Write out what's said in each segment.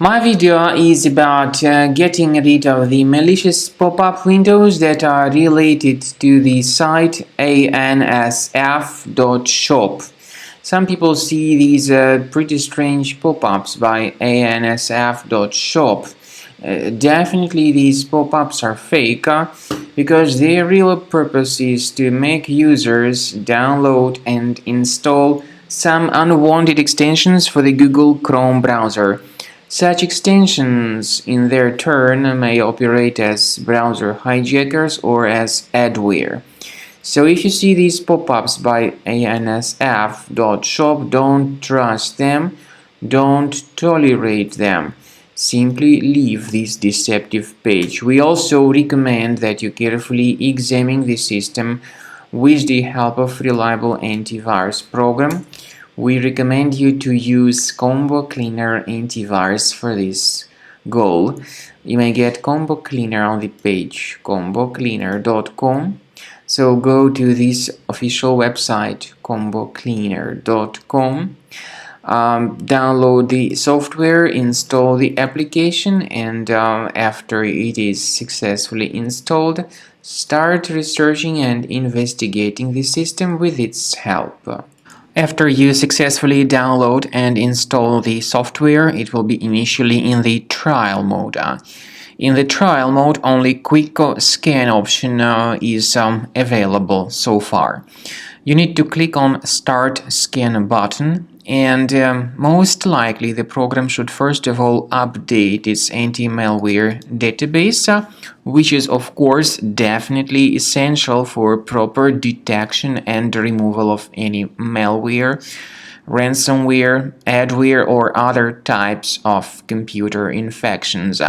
My video is about getting rid of the malicious pop-up windows that are related to the site Ansf.shop. Some people see these pretty strange pop-ups by Ansf.shop. Definitely these pop-ups are fake because their real purpose is to make users download and install some unwanted extensions for the Google Chrome browser. Such extensions, in their turn, may operate as browser hijackers or as adware. So if you see these pop-ups by ansf.shop, don't trust them, don't tolerate them. Simply leave this deceptive page. We also recommend that you carefully examine the system with the help of reliable antivirus program. We recommend you to use Combo Cleaner antivirus for this goal. You may get Combo Cleaner on the page combocleaner.com. So go to this official website combocleaner.com. Download the software, install the application, and after it is successfully installed, start researching and investigating the system with its help. After you successfully download and install the software, it will be initially in the trial mode. In the trial mode, only quick scan option is available so far. You need to click on Start Scan button, and most likely the program should first of all update its anti-malware database, which is of course definitely essential for proper detection and removal of any malware, ransomware, adware, or other types of computer infections.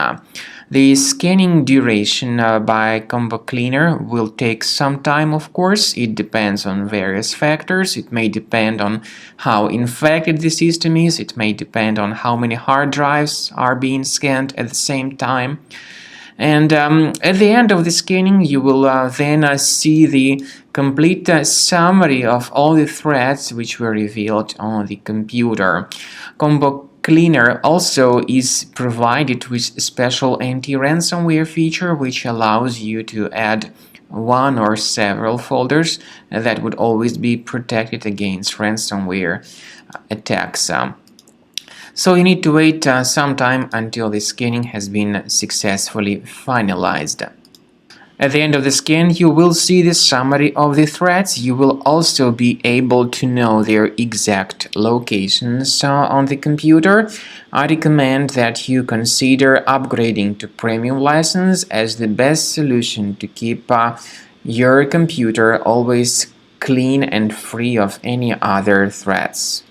The scanning duration by Combo Cleaner will take some time, of course. It depends on various factors. It may depend on how infected the system is. It may depend on how many hard drives are being scanned at the same time. And at the end of the scanning, you will then see the complete summary of all the threats which were revealed on the computer. Combo Cleaner also is provided with a special anti-ransomware feature which allows you to add one or several folders that would always be protected against ransomware attacks. So you need to wait some time until the scanning has been successfully finalized. At the end of the scan, you will see the summary of the threats. You will also be able to know their exact locations on the computer. I recommend that you consider upgrading to premium license as the best solution to keep your computer always clean and free of any other threats.